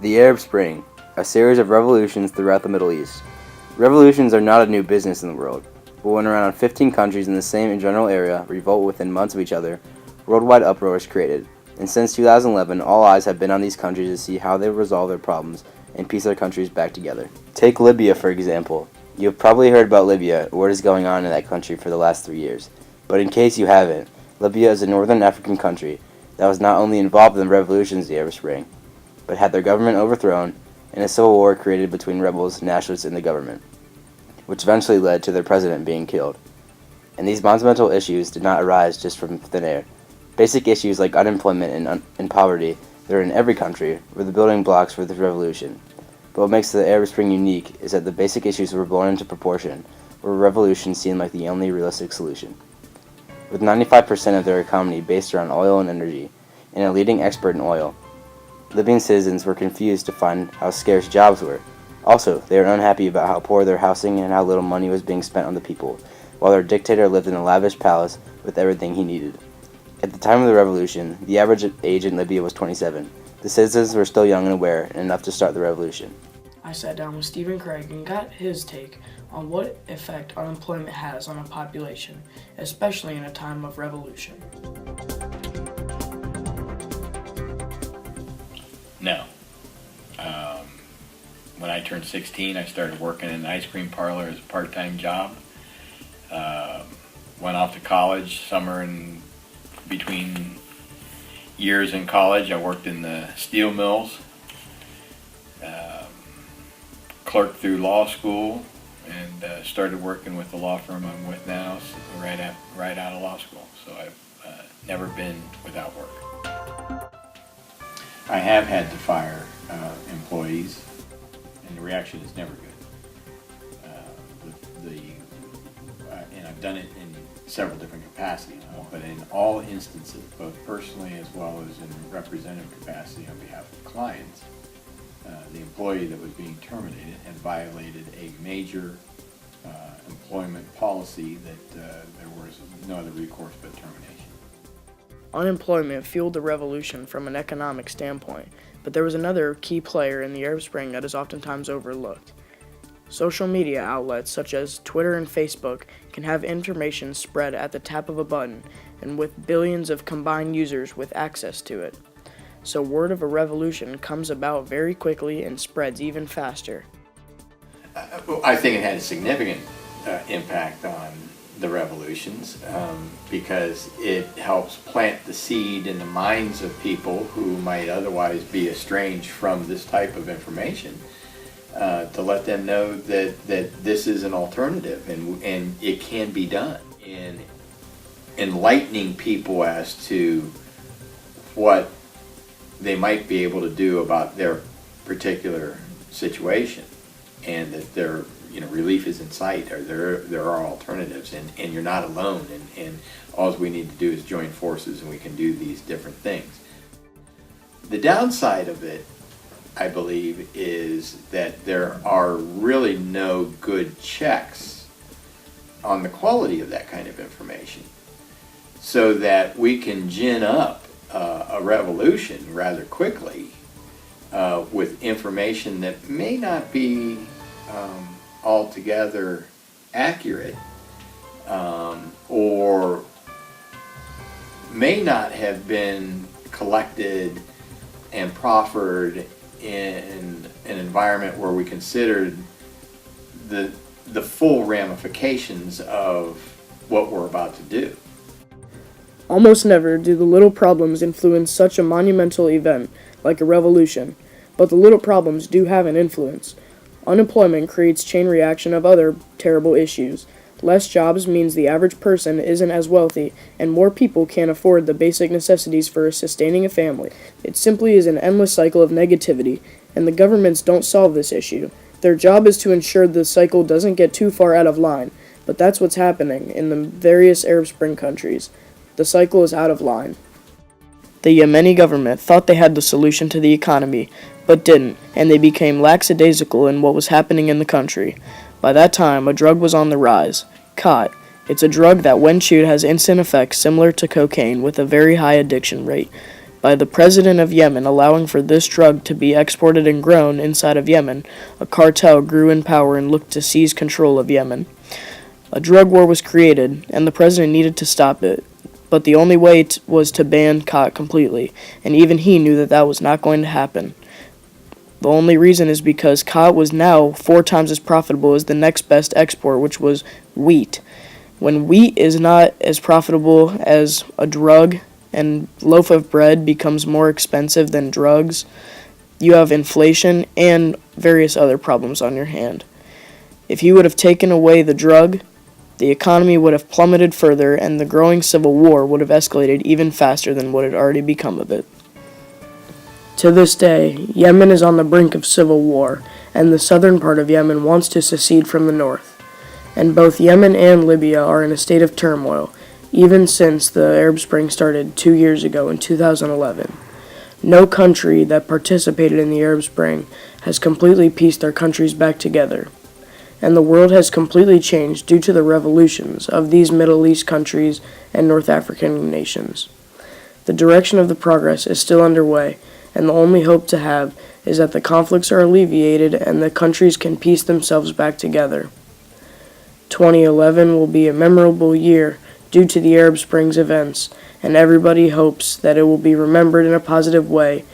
The Arab Spring, a series of revolutions throughout the Middle East. Revolutions are not a new business in the world, but when around 15 countries in the same general area revolt within months of each other, worldwide uproar is created. And since 2011, all eyes have been on these countries to see how they resolve their problems and piece their countries back together. Take Libya, for example. You have probably heard about Libya or what is going on in that country for the last 3 years. But in case you haven't, Libya is a northern African country that was not only involved in the revolutions of the Arab Spring, but had their government overthrown and a civil war created between rebels, nationalists, and the government, which eventually led to their president being killed. And these monumental issues did not arise just from thin air. Basic issues like unemployment and poverty that are in every country were the building blocks for this revolution. But what makes the Arab Spring unique is that the basic issues were blown into proportion, where revolution seemed like the only realistic solution. With 95% of their economy based around oil and energy, and a leading expert in oil, Libyan citizens were confused to find how scarce jobs were. Also, they were unhappy about how poor their housing and how little money was being spent on the people, while their dictator lived in a lavish palace with everything he needed. At the time of the revolution, the average age in Libya was 27. The citizens were still young and aware, and enough to start the revolution. I sat down with Stephen Craig and got his take on what effect unemployment has on a population, especially in a time of revolution. No. When I turned 16, I started working in an ice cream parlor as a part-time job. Went off to college, summer and between years in college, I worked in the steel mills, clerked through law school, and started working with the law firm I'm with now right out of law school. So I've never been without work. I have had to fire employees, and the reaction is never good. And I've done it in several different capacities, but in all instances, both personally as well as in representative capacity on behalf of clients, the employee that was being terminated had violated a major employment policy that there was no other recourse but termination. Unemployment fueled the revolution from an economic standpoint, but there was another key player in the Arab Spring that is oftentimes overlooked. Social media outlets such as Twitter and Facebook can have information spread at the tap of a button, and with billions of combined users with access to it. So word of a revolution comes about very quickly and spreads even faster. I think it had a significant impact on the revolutions because it helps plant the seed in the minds of people who might otherwise be estranged from this type of information, to let them know that this is an alternative and it can be done, and enlightening people as to what they might be able to do about their particular situation, and that relief is in sight, or there are alternatives, and you're not alone, and all we need to do is join forces and we can do these different things. The downside of it, I believe, is that there are really no good checks on the quality of that kind of information, so that we can gin up a revolution rather quickly with information that may not be altogether accurate, or may not have been collected and proffered in an environment where we considered the full ramifications of what we're about to do. Almost never do the little problems influence such a monumental event like a revolution, but the little problems do have an influence. Unemployment creates chain reaction of other terrible issues. Less jobs means the average person isn't as wealthy, and more people can't afford the basic necessities for sustaining a family. It simply is an endless cycle of negativity, and the governments don't solve this issue. Their job is to ensure the cycle doesn't get too far out of line, but that's what's happening in the various Arab Spring countries. The cycle is out of line. The Yemeni government thought they had the solution to the economy, but didn't, and they became lackadaisical in what was happening in the country. By that time, a drug was on the rise, khat. It's a drug that when chewed has instant effects similar to cocaine with a very high addiction rate. By the president of Yemen allowing for this drug to be exported and grown inside of Yemen, a cartel grew in power and looked to seize control of Yemen. A drug war was created, and the president needed to stop it, but the only way was to ban khat completely, and even he knew that that was not going to happen. The only reason is because khat was now 4 times as profitable as the next best export, which was wheat. When wheat is not as profitable as a drug, and loaf of bread becomes more expensive than drugs, you have inflation and various other problems on your hand. If he would have taken away the drug, the economy would have plummeted further and the growing civil war would have escalated even faster than what had already become of it. To this day, Yemen is on the brink of civil war, and the southern part of Yemen wants to secede from the north. And both Yemen and Libya are in a state of turmoil, even since the Arab Spring started 2 years ago in 2011. No country that participated in the Arab Spring has completely pieced their countries back together, and the world has completely changed due to the revolutions of these Middle East countries and North African nations. The direction of the progress is still underway, and the only hope to have is that the conflicts are alleviated and the countries can piece themselves back together. 2011 will be a memorable year due to the Arab Spring's events, and everybody hopes that it will be remembered in a positive way